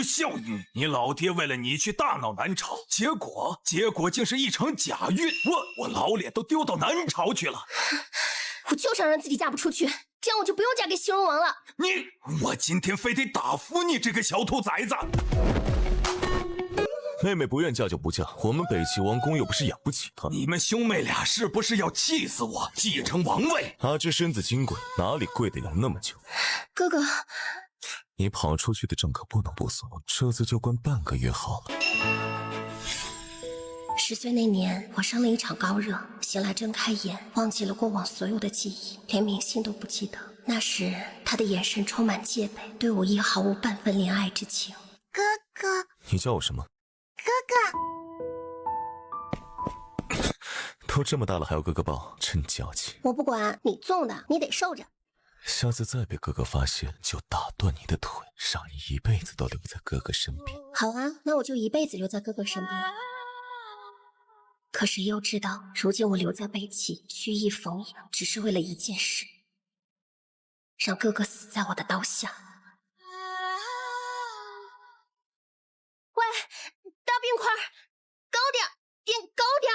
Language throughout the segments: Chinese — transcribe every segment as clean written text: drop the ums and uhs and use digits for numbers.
孝女，你老爹为了你去大闹南朝，结果竟是一场假孕，我老脸都丢到南朝去了。我就想让自己嫁不出去，这样我就不用嫁给西戎王了。我今天非得打服你这个小兔崽子！妹妹不愿嫁就不嫁，我们北齐王宫又不是养不起她。你们兄妹俩是不是要气死我，继承王位？阿芝身子金贵，哪里跪得了那么久？哥哥，你跑出去的账可不能不算，这次就关半个月好了。10岁那年，我生了一场高热，醒来睁开眼，忘记了过往所有的记忆，连明星都不记得。那时他的眼神充满戒备，对我亦毫无半分怜爱之情。哥哥，你叫我什么？哥哥。都这么大了还要哥哥抱，真娇气。我不管，你纵的，你得受着。下次再被哥哥发现，就打断你的腿，让你一辈子都留在哥哥身边。好啊，那我就一辈子留在哥哥身边。可谁又知道，如今我留在北齐，曲意逢迎，只是为了一件事，让哥哥死在我的刀下。喂，大冰块，高点，点高点。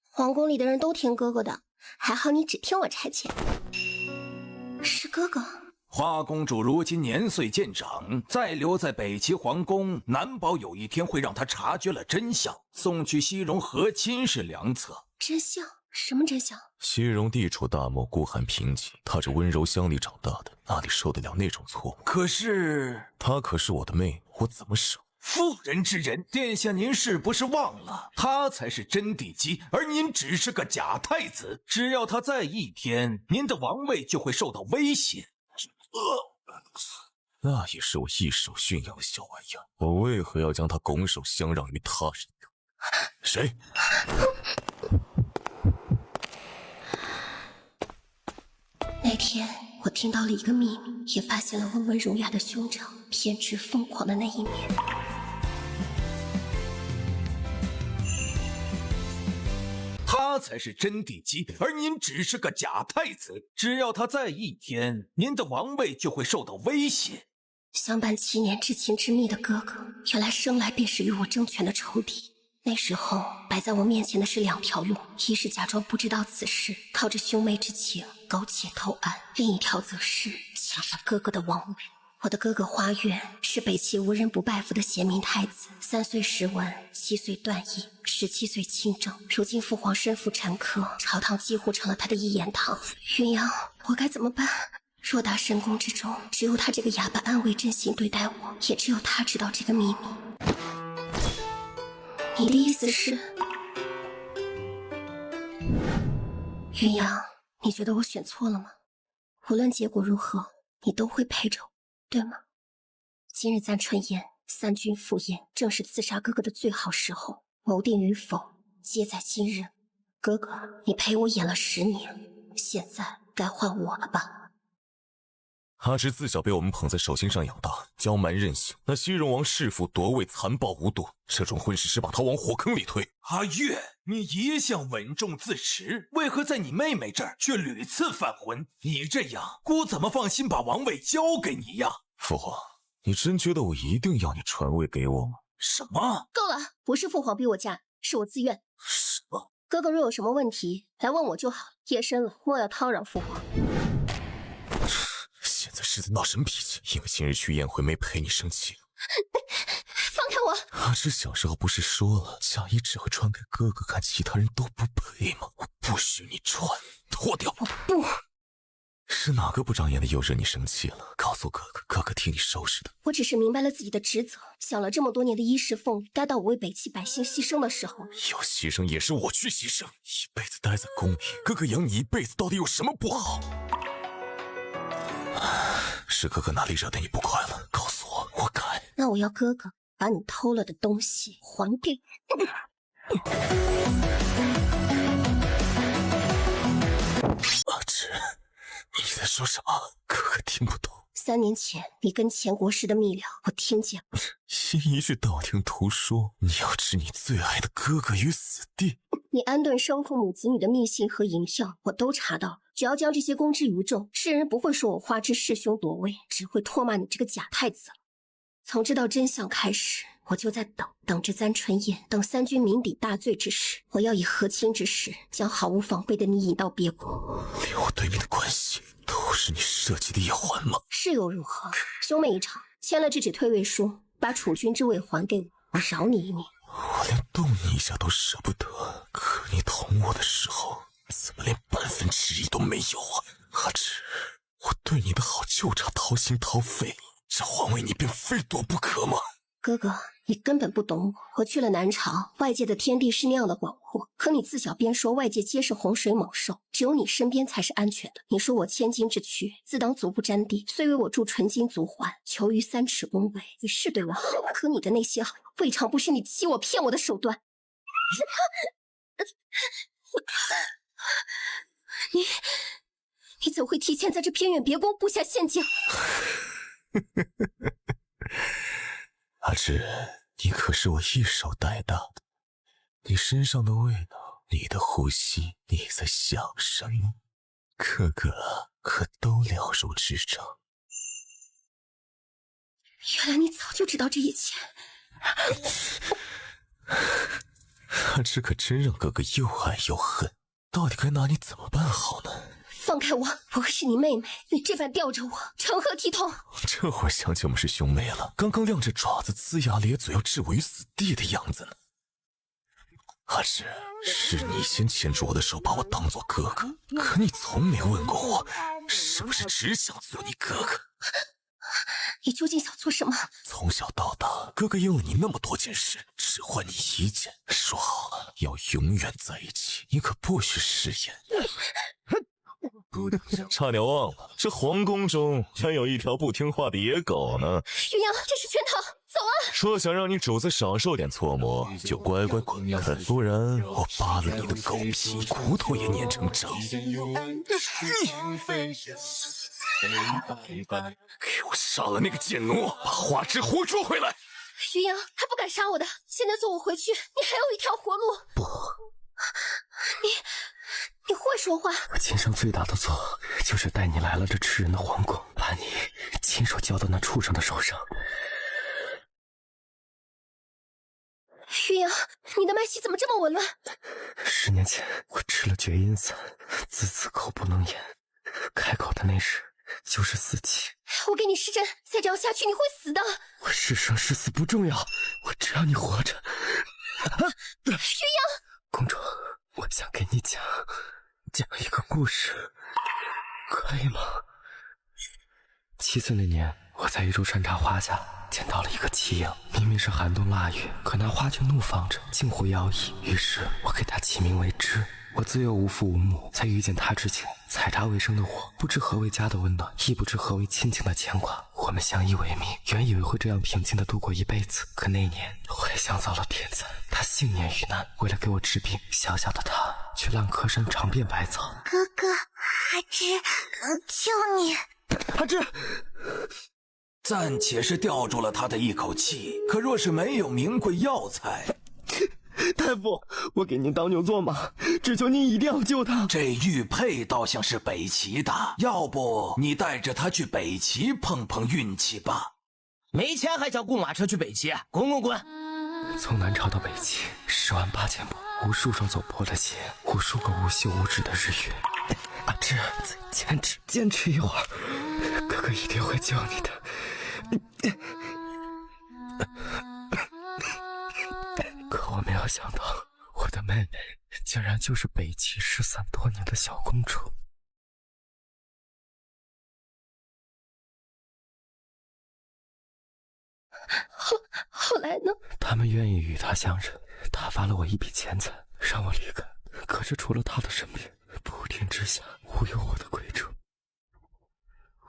皇宫里的人都听哥哥的，还好你只听我差遣。是哥哥。花公主如今年岁渐长，再留在北齐皇宫，难保有一天会让她察觉了真相，送去西戎和亲是良策。真相？什么真相？西戎地处大漠孤寒贫瘠，踏着温柔乡里长大的，哪里受得了那种错误？可是她可是我的妹，我怎么舍？妇人之仁，殿下您是不是忘了，她才是真帝姬，而您只是个假太子。只要她在一天，您的王位就会受到威胁。那也是我一手驯养的小玩意儿，我为何要将它拱手相让于他人呢？谁？那天我听到了一个秘密，也发现了温文儒雅的兄长偏执疯狂的那一面。他才是真帝姬，而您只是个假太子。只要他在一天，您的王位就会受到威胁。相伴7年至亲至密的哥哥，原来生来便是与我争权的仇敌。那时候摆在我面前的是2条路，一是假装不知道此事，靠着兄妹之情苟且偷安；另一条则是抢了哥哥的王位。我的哥哥花月是北齐无人不拜服的贤明太子，3岁识文，7岁断义，17岁亲政。如今父皇身负沉疴，朝堂几乎成了他的一言堂。云阳，我该怎么办？偌大深宫之中，只有他这个哑巴安慰真心对待我，也只有他知道这个秘密。你的意思是，云阳，你觉得我选错了吗？无论结果如何，你都会陪着我，对吗？今日簪春宴，3军赴宴，正是刺杀哥哥的最好时候，谋定与否，皆在今日。哥哥，你陪我演了10年，现在该换我了吧？阿芝自小被我们捧在手心上养大，娇蛮任性。那西戎王弑父夺位，残暴无度，这种混事是把他往火坑里推。阿月，你一向稳重自持，为何在你妹妹这儿却屡次犯浑？你这样，姑怎么放心把王位交给你呀？父皇，你真觉得我一定要你传位给我吗？什么？够了，不是父皇逼我嫁，是我自愿。什么？哥哥若有什么问题，来问我就好。夜深了，莫要叨扰父皇。现在是在闹什么脾气？因为今日去宴会没陪你生气了。放开我！阿芝小时候不是说了，嫁衣只会穿给哥哥看，其他人都不配吗？我不许你穿，脱掉！我不。是哪个不长眼的又惹你生气了？告诉哥哥，哥哥替你收拾的。我只是明白了自己的职责，想了这么多年的衣食俸，该到我为北齐百姓牺牲的时候。要牺牲也是我去牺牲，一辈子待在宫里，哥哥养你一辈子，到底有什么不好？是哥哥哪里惹得你不快乐？告诉我，我改。那我要哥哥把你偷了的东西还给你。阿芝，你在说什么？哥哥听不懂。3年前你跟前国师的密聊，我听见了。因一句道听途说，你要置你最爱的哥哥于死地？你安顿生父母子女的密信和银票，我都查到了。只要将这些公之于众，世人不会说我花枝弑兄夺位，只会唾骂你这个假太子了。从知道真相开始，我就在等着簪春宴，等三军酩酊大醉之时，我要以和亲之势，将毫无防备的你引到别国。连我对你的关系都是你设计的一环吗？是又如何？兄妹一场，签了这纸退位书，把储君之位还给我，我饶你一命。我连动你一下都舍不得，可你捅我的时候，怎么连半分迟疑都没有啊？阿志，我对你的好就差掏心掏肺了，这皇位你便非夺不可吗？哥哥，你根本不懂我。我去了南朝，外界的天地是那样的广阔，可你自小便说外界皆是洪水猛兽，只有你身边才是安全的。你说我千金之躯，自当足不沾地，虽为我铸纯金足环，求于3尺宫闱。你是对我好，可你的那些好，未尝不是你欺我骗我的手段。你怎会提前在这偏远别宫布下陷阱？阿志，你可是我一手带大的，你身上的味道，你的呼吸，你在想什么？哥哥可都了如指掌。原来你早就知道这一切。阿志可真让哥哥又爱又恨，到底该拿你怎么办好呢？放开我！我是你妹妹，你这般吊着我，成何体统？这会儿想起我们是兄妹了，刚刚亮着爪子、龇牙咧嘴要置我于死地的样子呢。阿志，是你先牵住我的手，把我当做哥哥，可你从没问过我，是不是只想做你哥哥？你究竟想做什么？从小到大，哥哥应了你那么多件事，只换你一件。说好了要永远在一起，你可不许食言。差点忘了，这皇宫中还有一条不听话的野狗呢。云阳，这是圈套，走啊！说想让你主子少受点搓磨，就乖乖滚开，不然我扒了你的狗皮，骨头也碾成渣。给我杀了那个贱奴，把花枝狐捉回来！云阳，他不敢杀我的，现在送我回去，你还有一条活路。不，你会说话？我今生最大的错就是带你来了这吃人的皇宫，把你亲手交到那畜生的手上。云阳，你的脉息怎么这么紊乱？10年前我吃了绝阴散，自此口不能言，开口的那时就是死期。我给你施针，再这样下去你会死的。我是生是死不重要，我只要你活着。云阳，公主，我想给你讲一个故事，可以吗？7岁那年，我在一株山茶花下捡到了一个奇影，明明是寒冬腊月，可那花却怒放着，近乎妖异。于是我给它起名为芝。我自幼无父无母，在遇见他之前，采茶为生的我，不知何为家的温暖，亦不知何为亲情的牵挂。我们相依为命，原以为会这样平静地度过一辈子。可那年，我也想遭了天灾，他幸免于难。为了给我治病，小小的他去烂柯山尝遍百草。哥哥，阿芝，救你！阿芝，暂且是吊住了他的一口气，可若是没有名贵药材，大夫，我给您当牛做马，只求您一定要救他。这玉佩倒像是北齐的，要不你带着他去北齐碰碰运气吧。没钱还想雇马车去北齐？滚滚滚！从南朝到北齐10万8千步，无数双走破的鞋，无数个无休无止的日月。阿芝，再坚持一会儿，哥哥一定会救你的。可我没有想到，我的妹妹竟然就是北齐失散多年的小公主。后来呢？他们愿意与他相认，他发了我一笔钱财，让我离开。可是除了他的身边，普天之下无有我的归处。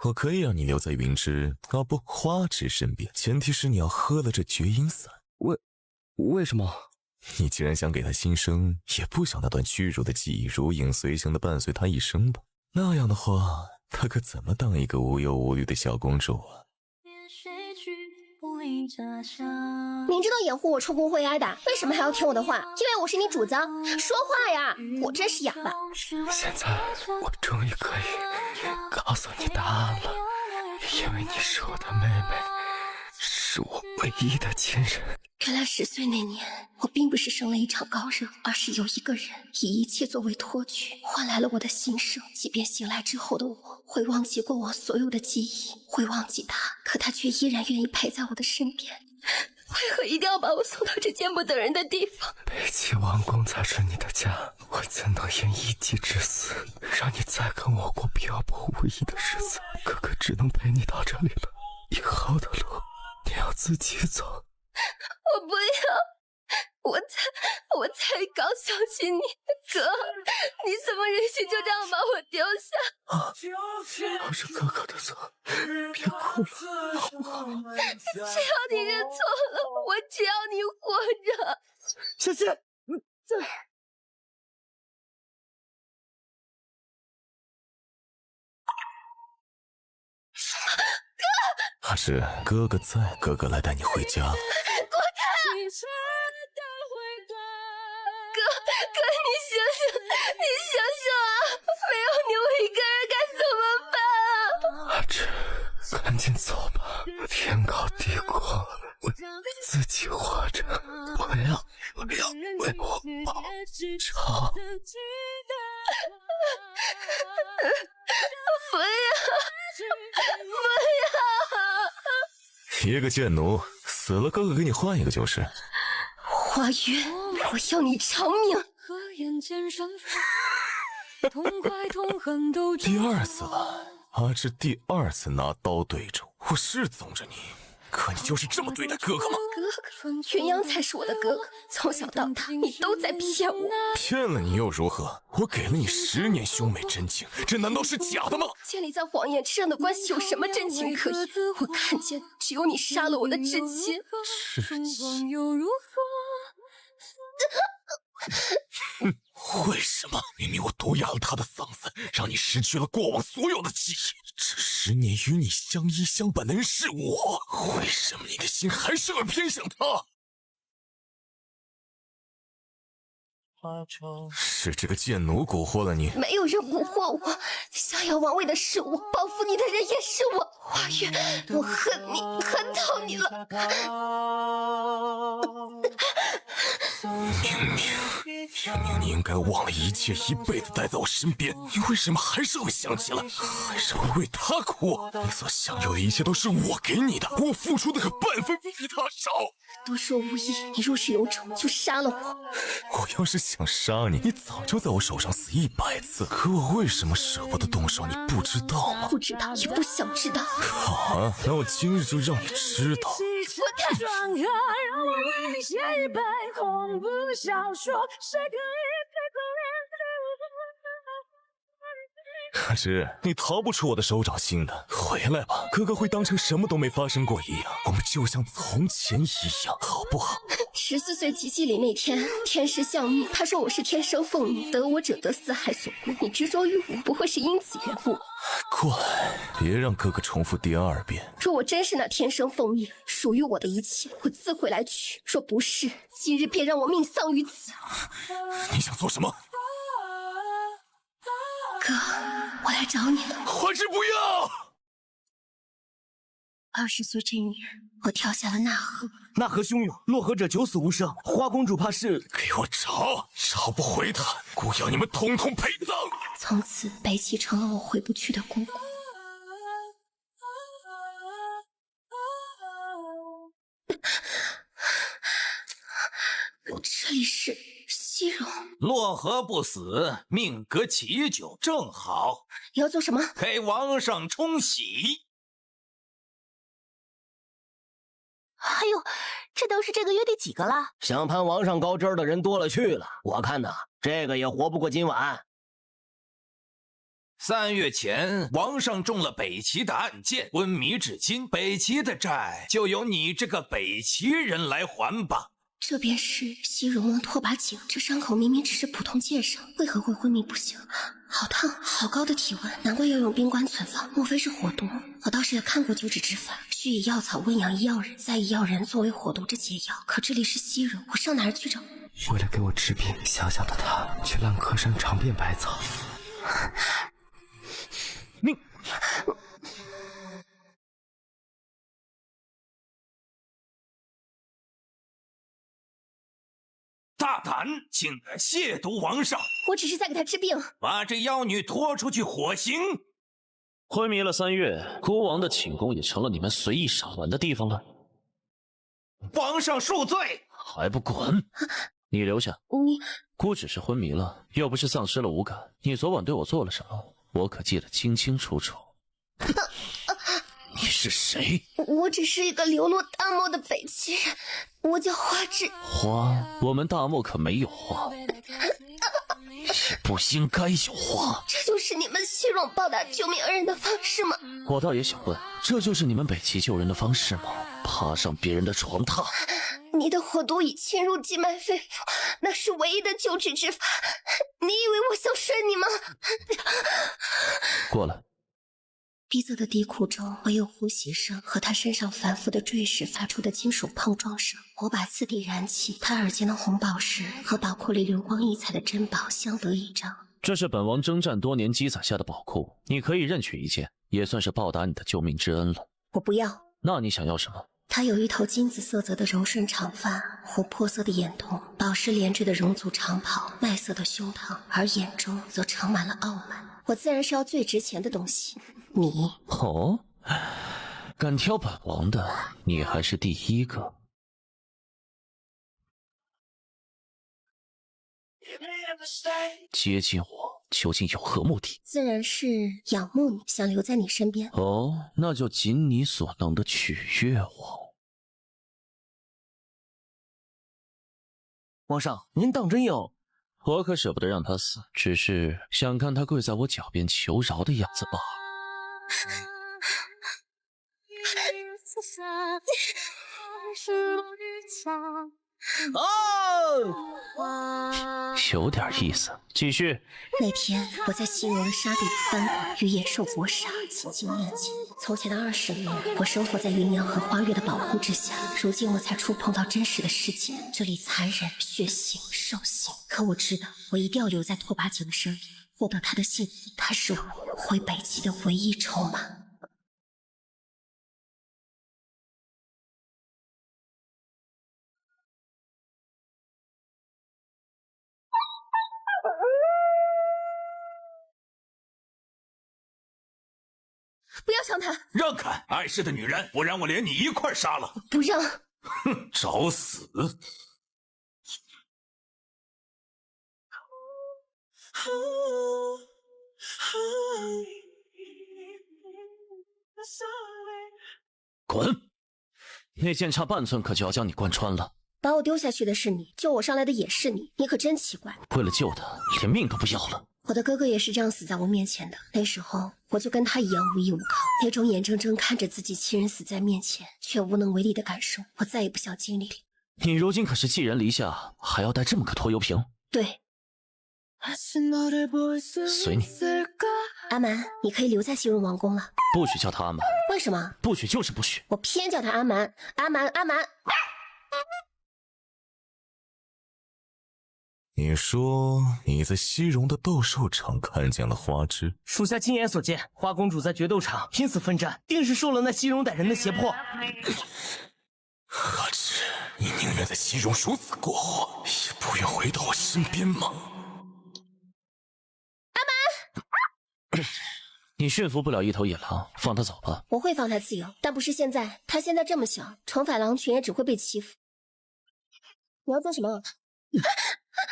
我可以让你留在云芝不花枝身边，前提是你要喝了这绝阴散。为什么？你既然想给他新生，也不想那段屈辱的记忆如影随形的伴随他一生吧？那样的话，她可怎么当一个无忧无虑的小公主啊？明知道掩护我出宫会挨打，为什么还要听我的话？因为我是你主子，说话呀！我真是哑巴。现在我终于可以告诉你答案了，因为你是我的妹妹，是我唯一的亲人。原来10岁那年，我并不是生了一场高热，而是有一个人以一切作为托举，换来了我的新生。即便醒来之后的我会忘记过往所有的记忆，会忘记他，可他却依然愿意陪在我的身边。为何一定要把我送到这见不得人的地方？北齐王宫才是你的家，我怎能因一己之私，让你再跟我过漂泊无依的日子？哥哥只能陪你到这里了，以后的路你要自己走。我不要，我才刚想起你，哥，你怎么忍心就这样把我丢下？都是哥哥的错，别哭了，好不好？只要你认错了，我只要你活着。小心！阿诗，哥哥在，哥哥来带你回家了。哥，你醒醒啊！没有你，我一个人该怎么办啊？阿芝，赶紧走吧，天高地阔，我自己活着，不要为我报仇。不要！一个贱奴死了，哥哥给你换一个就是。花月，我要你偿命！第二次了，阿芝第2次拿刀对着我，我是纵着你，可你就是这么对待哥哥吗？哥哥，云阳才是我的哥哥，从小到大你都在骗我。骗了你又如何？我给了你10年兄妹真情，这难道是假的吗？建立在谎言之上的关系有什么真情可言？我看见只有你杀了我的至亲。至亲？为什么？明明我毒哑了他的嗓子，让你失去了过往所有的记忆。这10年与你相依相伴的人是我，为什么你的心还是会偏向他？是这个贱奴蛊惑了你？没有人蛊惑我，想要王位的是我，报复你的人也是我。花月，我恨你，恨透你了。明明你应该忘了一切，一辈子待在我身边，你为什么还是会想起来，还是会为他哭？你所享有的一切都是我给你的，我付出的可半分比他少。多说无益，你若是有种就杀了我。我要是想杀你，你早就在我手上死100次。可我为什么舍不得动手，你不知道吗？不知道，也不想知道。好啊，那我今日就让你知道。可是你逃不出我的手掌心的，回来吧，哥哥会当成什么都没发生过一样，我们就像从前一样，好不好？14岁集祭礼那天，天师相命，他说我是天生凤女，得我者得四海所归。你执着于我，不会是因此缘故？过来，别让哥哥重复第2遍。若我真是那天生凤女，属于我的一切，我自会来取；若不是，今日便让我命丧于此。你想做什么？哥，我来找你了。还是不要？20岁这年，我跳下了纳河。纳河汹涌，落河者九死无生。花公主怕是……给我找不回他，姑要你们统统陪葬。从此，北齐成了我回不去的姑姑。这里是西戎。落河不死，命格奇久，正好。你要做什么？给王上冲喜。哎呦，这都是这个月第几个了？想攀王上高枝的人多了去了，我看呐，这个也活不过今晚。3月前，王上中了北齐的暗箭，昏迷至今，北齐的债就由你这个北齐人来还吧。这便是西戎王拓跋景，这伤口明明只是普通箭伤，为何会昏迷不醒？好烫，好高的体温，难怪要用冰棺存放，莫非是火毒？我倒是也看过救治之法，需以药草温养医药人，再以药人作为火毒之解药。可这里是西柔，我上哪儿去找？为了给我治病，小小的他去烂柯山尝遍百草。你大胆，竟敢亵渎王上！我只是在给他治病。把这妖女拖出去火刑！昏迷了3月，孤王的寝宫也成了你们随意赏玩的地方了。皇上恕罪！还不滚！你留下。你孤只是昏迷了，又不是丧失了五感。你昨晚对我做了什么，我可记得清清楚楚。你是谁？我只是一个流落大漠的北齐人，我叫花枝。花？我们大漠可没有花，不应该有花。这就是你们西戎报答救命恩人的方式吗？我倒也想问，这就是你们北齐救人的方式吗？爬上别人的床榻？你的火毒已侵入经脉肺腑，那是唯一的救治之法。你以为我想睡你吗？过来。逼仄的低库中，唯有呼吸声和他身上反复的坠石发出的金属碰撞声。我把次第燃起，他耳间的红宝石和宝库里流光溢彩的珍宝相得益彰。这是本王征战多年积攒下的宝库，你可以任取一件，也算是报答你的救命之恩了。我不要。那你想要什么？他有一头金紫色泽的柔顺长发，琥珀色的眼瞳，宝石连缀的戎族长袍，麦色的胸膛，而眼中则盛满了傲慢。我自然是要最值钱的东西。你哦，敢挑本王的，你还是第一个。接近我究竟有何目的？自然是仰慕你，想留在你身边。哦，那就尽你所能的取悦我。皇上，您当真要？我可舍不得让他死，只是想看他跪在我脚边求饶的样子罢了。哦，有点意思，继续。那天我在西柔的沙地里翻滚，与野兽搏杀，几经灭尽。从前的20年，我生活在云阳和花月的保护之下，如今我才触碰到真实的世界。这里残忍、血腥、兽性，可我知道，我一定要留在拓跋景的身边，获得他的信任。他是我回北齐的唯一筹码。不要伤他！让开！碍事的女人，不然我连你一块杀了！不让！哼，找死！滚！那剑差半寸，可就要将你贯穿了。把我丢下去的是你，救我上来的也是你，你可真奇怪。为了救他，连命都不要了。我的哥哥也是这样死在我面前的，那时候我就跟他一样无依无靠，那种眼睁睁看着自己亲人死在面前却无能为力的感受，我再也不想经历。你如今可是寄人篱下，还要带这么个拖油瓶？对，随你。阿蛮，你可以留在西戎王宫了。不许叫他阿蛮。为什么？不许就是不许。我偏叫他阿蛮，阿蛮，阿蛮。你说你在西戎的斗兽场看见了花枝？属下亲眼所见，花公主在决斗场拼死奋战，定是受了那西戎歹人的胁迫。花枝，你宁愿在西戎殊死过活，也不愿回到我身边吗？阿蛮，你驯服不了一头野狼，放他走吧。我会放他自由，但不是现在。他现在这么小，惩罚狼群也只会被欺负。你要做什么？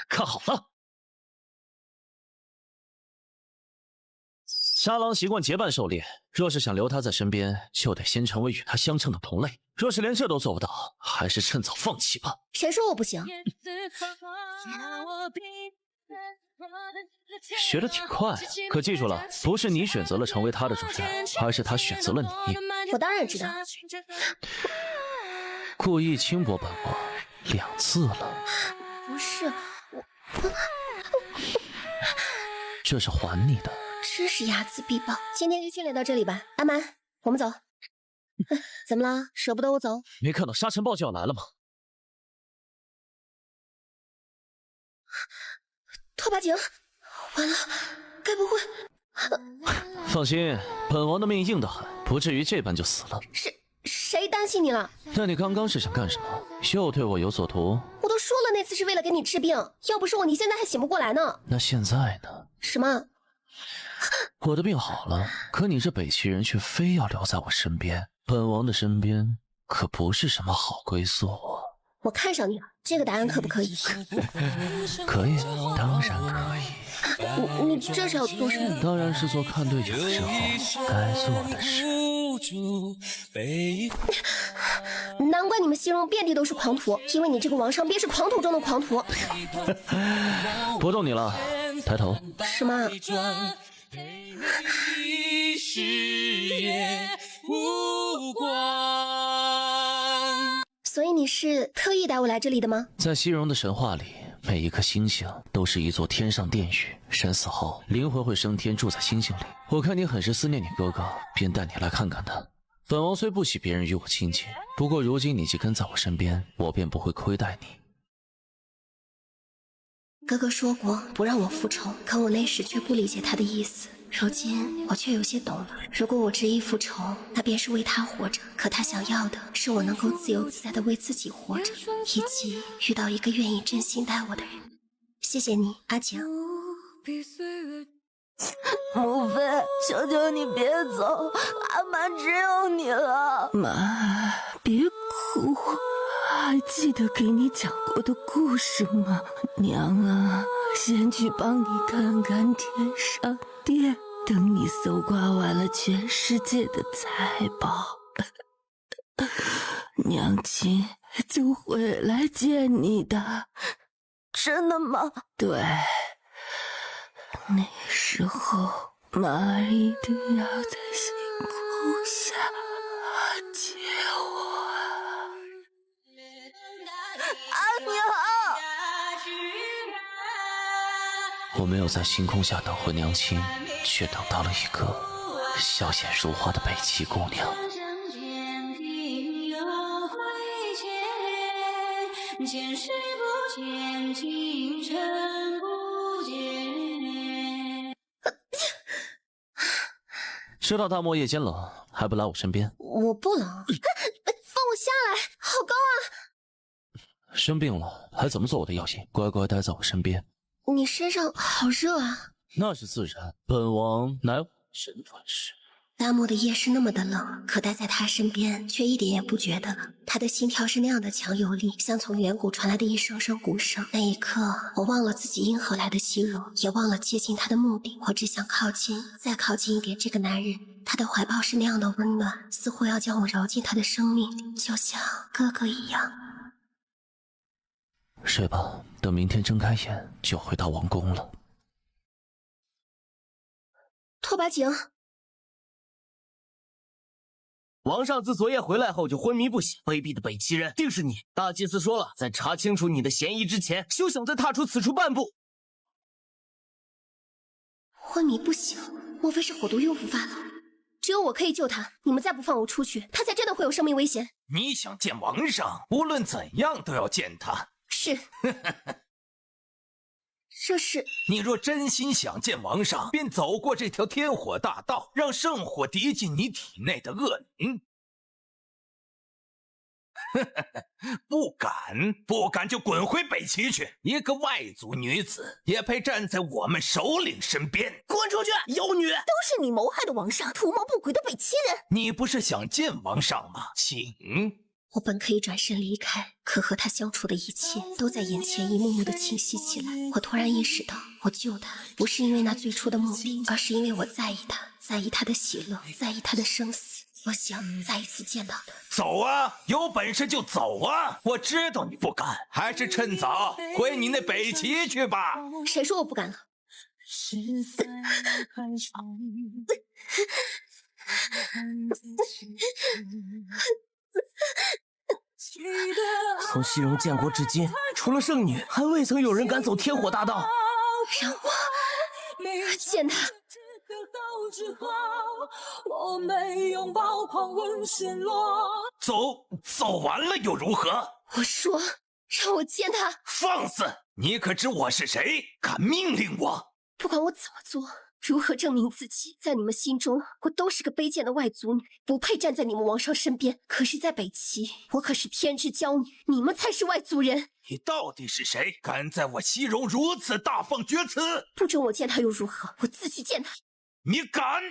看好了，杀狼习惯结伴狩猎，若是想留他在身边，就得先成为与他相称的同类。若是连这都做不到，还是趁早放弃吧。谁说我不行？学得挺快，可记住了，不是你选择了成为他的主人，而是他选择了你。我当然知道。故意轻薄本王2次了。不是我，这是还你的。真是睚眦必报。今天就训练到这里吧，阿蛮，我们走。怎么了？舍不得我走？没看到沙尘暴就要来了吗？拓跋景，完了，该不会……放心，本王的命硬得很，不至于这般就死了。谁担心你了？那你刚刚是想干什么？又对我有所图？我都说了，那次是为了给你治病，要不是我，你现在还醒不过来呢。那现在呢？什么？我的病好了，可你这北齐人却非要留在我身边。本王的身边可不是什么好归宿啊。我看上你了，这个答案可不可以？可以，当然可以。你这是要做什么？当然是做看对眼的时候该做的事。难怪你们西戎遍地都是狂徒，因为你这个王上便是狂徒中的狂徒。不动你了，抬头。什么？所以你是特意带我来这里的吗？在西戎的神话里，每一颗星星都是一座天上殿宇，人死后灵魂会升天，住在星星里。我看你很是思念你哥哥，便带你来看看他。本王虽不喜别人与我亲近，不过如今你既跟在我身边，我便不会亏待你。哥哥说过不让我复仇，可我那时却不理解他的意思。如今我却有些懂了，如果我执意复仇，那便是为他活着，可他想要的是我能够自由自在的为自己活着，以及遇到一个愿意真心待我的人。谢谢你，阿景。母妃，求求你别走，阿玛只有你了。妈，别哭，还记得给你讲过的故事吗？娘啊，先去帮你看看天上殿，等你搜刮完了全世界的财宝，娘亲就会来见你的。真的吗？对，那时候妈儿一定要在星空下接我。阿娘，我没有在星空下等回娘亲，却等到了一个笑颜如花的北齐姑娘。前世不见，今生不见。知道大漠夜间冷，还不来我身边？我不冷，放我下来，好高啊！生病了还怎么做我的药引？乖乖待在我身边。你身上好热啊！那是自然，本王乃神传世。大漠的夜是那么的冷，可待在他身边却一点也不觉得冷。他的心跳是那样的强有力，像从远古传来的一声声鼓声。那一刻，我忘了自己因何来的虚荣，也忘了接近他的目的。我只想靠近，再靠近一点这个男人。他的怀抱是那样的温暖，似乎要将我揉进他的生命里，就像哥哥一样。睡吧，等明天睁开眼就回到王宫了。拓跋景。王上自昨夜回来后就昏迷不醒，卑鄙的北齐人定是你。大祭司说了，在查清楚你的嫌疑之前，休想再踏出此处半步。昏迷不醒，莫非是火毒又复发了？只有我可以救他，你们再不放我出去，他才真的会有生命危险。你想见王上，无论怎样都要见他。是。这是你若真心想见王上，便走过这条天火大道，让圣火涤尽你体内的恶灵。不敢就滚回北齐去！一个外族女子也配站在我们首领身边？滚出去，妖女！都是你谋害的王上，图谋不轨的北齐人。你不是想见王上吗？请。我本可以转身离开，可和他相处的一切都在眼前一幕幕的清晰起来。我突然意识到，我救他不是因为那最初的目的，而是因为我在意他，在意他的喜乐，在意他的生死。我想再一次见到他。走啊，有本事就走啊！我知道你不敢，还是趁早回你那北齐去吧。谁说我不敢了？从西戎建国至今，除了圣女，还未曾有人敢走天火大道。让我见他。走完了又如何？我说让我见他。放肆！你可知我是谁？敢命令我？不管我怎么做，如何证明自己，在你们心中，我都是个卑贱的外族女，不配站在你们王上身边。可是，在北齐，我可是天之娇女，你们才是外族人。你到底是谁？敢在我西戎如此大放厥词？不准我见他又如何？我自去见他。你敢？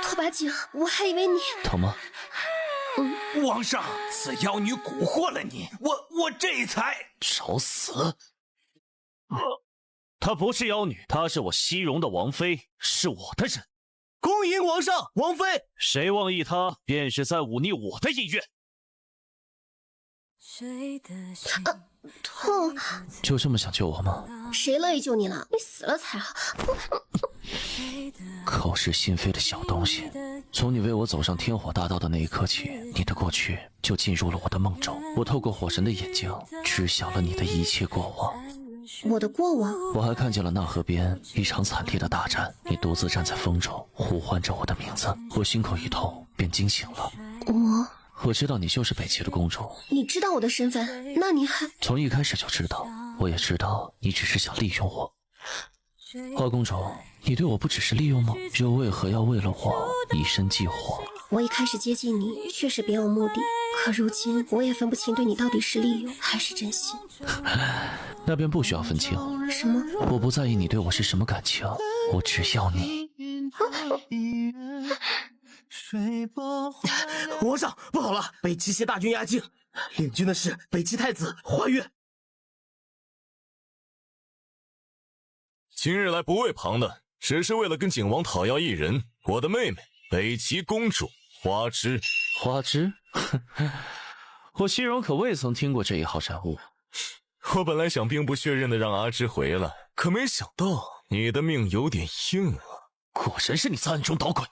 拓跋景，我还以为你疼吗？王上，此妖女蛊惑了你，我这才找死！她不是妖女，她是我西戎的王妃，是我的人。恭迎皇上，王妃。谁妄议她，便是在忤逆我的意愿。痛，就这么想救我吗？谁乐意救你了？你死了才好。口是心非的小东西，从你为我走上天火大道的那一刻起，你的过去就进入了我的梦中。我透过火神的眼睛，知晓了你的一切过往。我的过往？我还看见了纳河边一场惨烈的大战，你独自站在风中，呼唤着我的名字，我心口一痛，便惊醒了。我知道你就是北齐的公主。你知道我的身份，那你还……从一开始就知道，我也知道你只是想利用我。花公主，你对我不只是利用吗？又为何要为了我以身祭火？我一开始接近你确实别有目的，可如今我也分不清对你到底是利用还是真心。那便不需要分清。什么？我不在意你对我是什么感情，我只要你。皇上，不好了！北齐携大军压境，领军的是北齐太子华月。今日来不为旁的，只是为了跟景王讨要一人，我的妹妹北齐公主花枝。花枝？我西戎可未曾听过这一号人物。我本来想兵不血刃的让阿芝回来，可没想到你的命有点硬啊！果然是你在暗中捣鬼。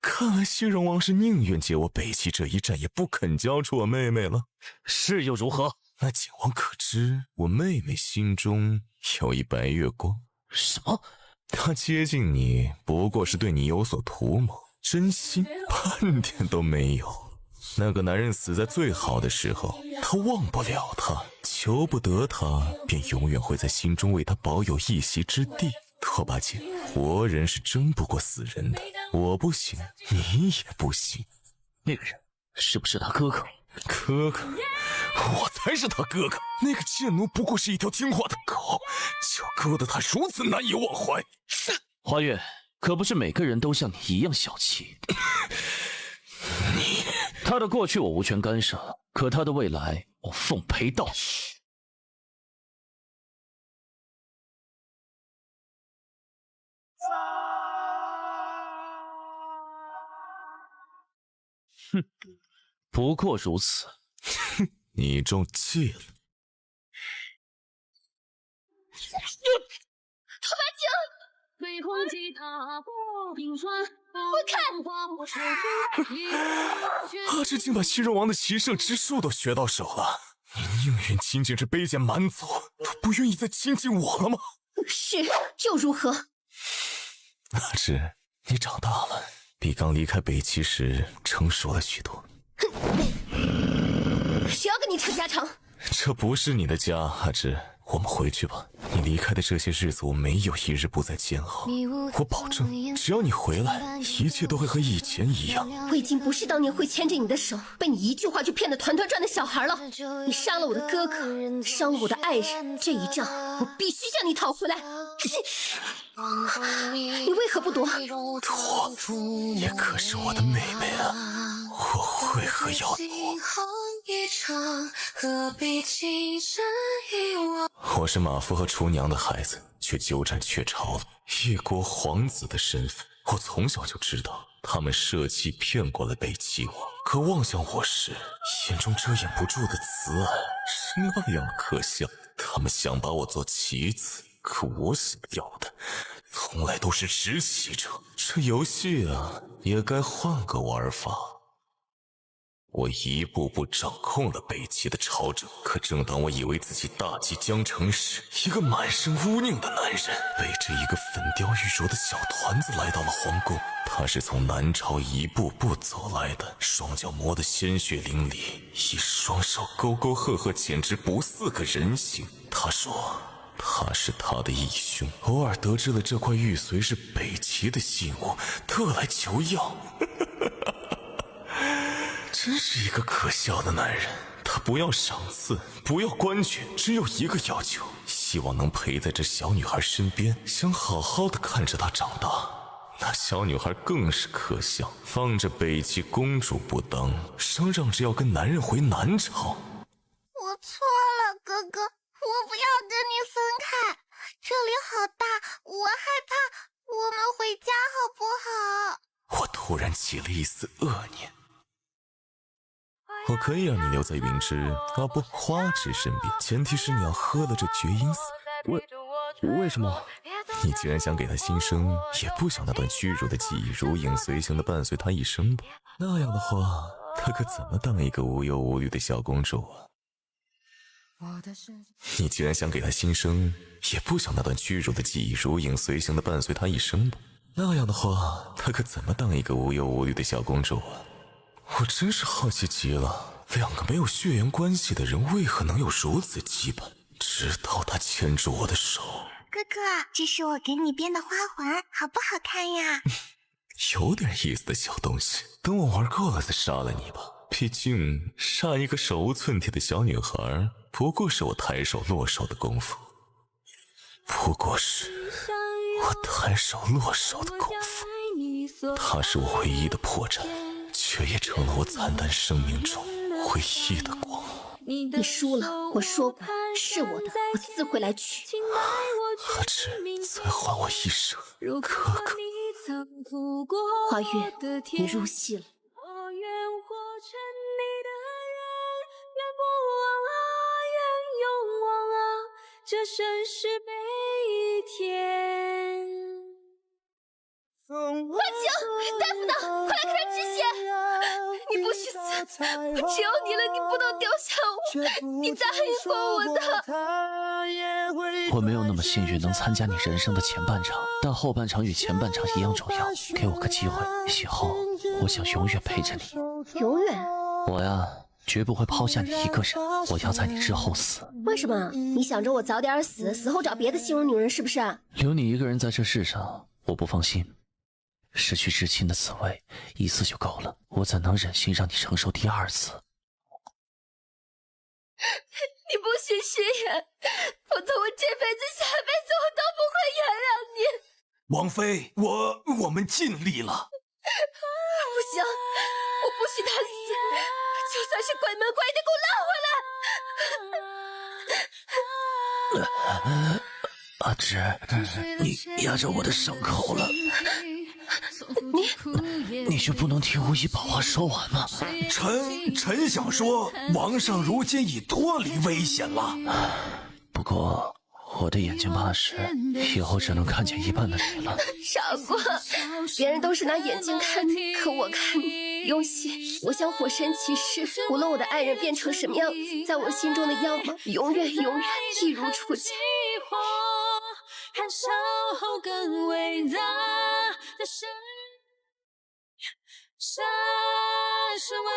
看来西戎王是宁愿接我北齐这一战，也不肯交出我妹妹了。是又如何？那景王可知我妹妹心中有一白月光？什么？她接近你不过是对你有所图谋，真心半点都没有。那个男人死在最好的时候，他忘不了他，求不得他，便永远会在心中为他保有一席之地。拓跋景，活人是争不过死人的，我不行，你也不行。那个人是不是他哥哥？哥哥？我才是他哥哥。那个贱奴不过是一条听话的狗，就勾得他如此难以忘怀。花月，可不是每个人都像你一样小气。他的过去我无权干涉，可他的未来我奉陪到底。哼，不过如此。你中计了。拓跋景！阿芝竟把西戎王的骑射之术都学到手了，你宁愿亲近这卑贱蛮族，都不愿意再亲近我了吗？是，又如何？阿芝，你长大了，比刚离开北齐时成熟了许多。谁要跟你扯家常？这不是你的家，阿芝，我们回去吧。你离开的这些日子，我没有一日不在煎熬。我保证，只要你回来，一切都会和以前一样。我已经不是当年会牵着你的手，被你一句话就骗得团团转的小孩了。你杀了我的哥哥，伤了我的爱人，这一仗我必须向你讨回来。你为何不躲？躲也可是我的妹妹啊，我为何要躲？我是马夫和厨娘的孩子，却鸠占鹊巢了一国皇子的身份。我从小就知道，他们设计骗过了北齐王，可望向我时，眼中遮掩不住的慈爱是那样的可笑。他们想把我做棋子，可我想要的从来都是执棋者。这游戏啊，也该换个玩法。我一步步掌控了北齐的朝政，可正当我以为自己大器将成时，一个满身污佞的男人背着一个粉雕玉琢的小团子来到了皇宫。他是从南朝一步步走来的，双脚磨得鲜血淋漓，一双手沟沟壑壑，简直不似个人形。他说他是他的义兄，偶尔得知了这块玉髓是北齐的信物，特来求要。真是一个可笑的男人。他不要赏赐，不要官爵，只有一个要求，希望能陪在这小女孩身边，想好好的看着她长大。那小女孩更是可笑，放着北齐公主不当，商让着要跟男人回南朝。我错了，哥哥，我不要跟你分开，这里好大，我害怕，我们回家好不好？我突然起了一丝恶念。我可以让你留在云之不花之身边，前提是你要喝了这绝阴死。为什么？你既然想给他新生，也不想那段屈辱的记忆如影随形的伴随他一生吧？那样的话，他可怎么当一个无忧无虑的小公主啊？你既然想给他新生，也不想那段屈辱的记忆如影随形的伴随他一生吧？那样的话，他可怎么当一个无忧无虑的小公主啊？我真是好奇极了，两个没有血缘关系的人为何能有如此羁绊？直到他牵住我的手。哥哥，这是我给你编的花环，好不好看呀？有点意思的小东西，等我玩够了再杀了你吧。毕竟杀一个手无寸铁的小女孩，不过是我抬手落手的功夫，不过是我抬手落手的功夫。它是我唯一的破绽，却也成了我惨淡生命中唯一的光。你输了，我说过是我的，我自会来取。阿芷，再还我一生，哥哥。花月，你入戏了。这盛世每一天。快请！大夫呢？快来开止血！你不许死！我只要你了，你不能丢下我！你答应过我的。我没有那么幸运能参加你人生的前半场，但后半场与前半场一样重要。给我个机会，以后我想永远陪着你。永远？我呀，绝不会抛下你一个人，我要在你之后死。为什么？你想着我早点死，死后找别的形容女人是不是？留你一个人在这世上，我不放心。失去至亲的滋味，一次就够了，我怎能忍心让你承受第二次？你不许食言，否则我这辈子下辈子我都不会原谅你。王妃，我们尽力了。不行，我不许他死，就算是鬼门关也给我拉回来。阿芷，你压着我的伤口了。你就不能听无一把话说完吗？臣想说，王上如今已脱离危险了。不过我的眼睛怕是以后只能看见一半的你了。傻瓜，别人都是拿眼睛看你，可我看你用心。我想火神起誓，无论我的爱人变成什么样子，在我心中的样貌，永远一如初见。燃烧后更伟大的神，杀是为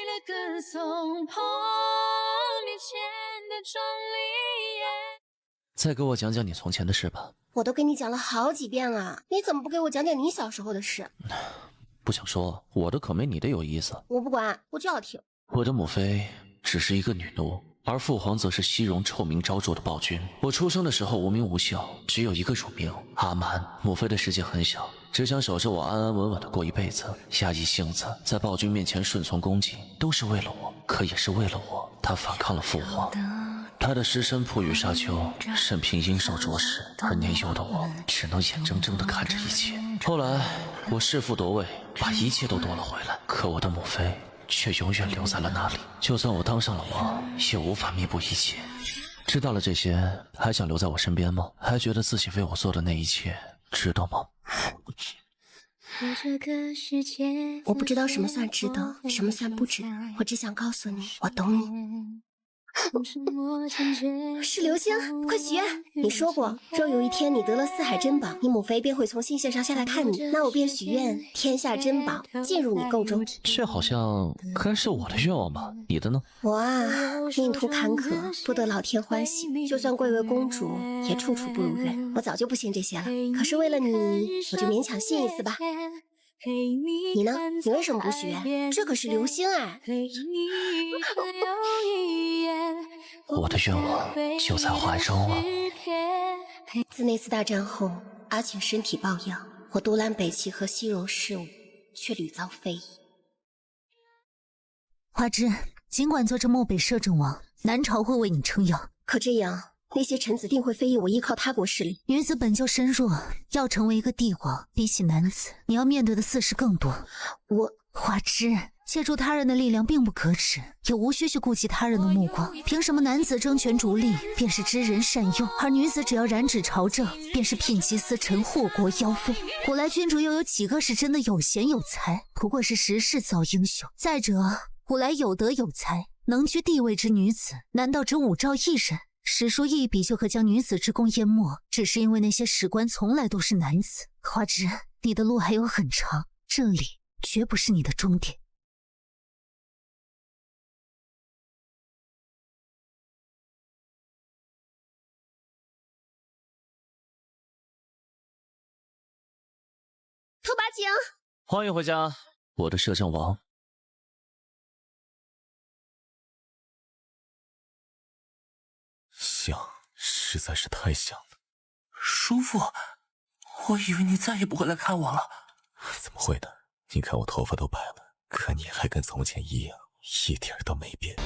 了歌颂破灭前的壮丽。再给我讲讲你从前的事吧。我都跟你讲了好几遍了，你怎么不给我讲讲你小时候的事？不想说，我的可没你的有意思。我不管，我就要听。我的母妃只是一个女奴，而父皇则是西戎臭名昭著的暴君。我出生的时候无名无姓，只有一个乳名阿蛮。母妃的世界很小，只想守着我安安稳稳的过一辈子，压抑性子，在暴君面前顺从恭敬，都是为了我。可也是为了我，她反抗了父皇。她的尸身铺于沙丘，任凭阴兽啄食，而年幼的我只能眼睁睁地看着一切。后来我弑父夺位，把一切都夺了回来，可我的母妃却永远留在了那里。就算我当上了王，也无法弥补一切。知道了这些，还想留在我身边吗？还觉得自己为我做的那一切值得吗？我不知道什么算值得，什么算不值得，我只想告诉你，我懂你。是流星，快许愿！你说过，若有一天你得了四海珍宝，你母妃便会从星线上下来看你，那我便许愿，天下珍宝进入你彀中。这好像该是我的愿望吧？你的呢？我啊，命途坎坷，不得老天欢喜，就算贵为公主，也处处不如愿。我早就不信这些了，可是为了你，我就勉强信一次吧。你呢？你为什么不许愿？这可是流星啊！我的愿望就在怀中啊！自那次大战后，阿景身体抱恙，我独揽北齐和西戎事务，却屡遭非议。花枝，尽管做这漠北摄政王，南朝会为你撑腰，可这样，那些臣子定会非议我依靠他国势力。女子本就身弱，要成为一个帝王，比起男子，你要面对的私事更多。花枝，借助他人的力量并不可耻，也无需去顾及他人的目光。凭什么男子争权逐利便是知人善用，而女子只要染指朝政便是聘妻司臣祸国妖妃？古来君主又有几个是真的有贤有才？不过是时势造英雄。再者，古来有德有才能居帝位之女子，难道只武曌一人？史书一笔就可将女子之功淹没，只是因为那些史官从来都是男子。花枝，你的路还有很长，这里绝不是你的终点。兔八景，欢迎回家，我的摄政王。像，实在是太像了。叔父，我以为你再也不会来看我了。怎么会呢？你看我头发都白了，可你还跟从前一样，一点都没变。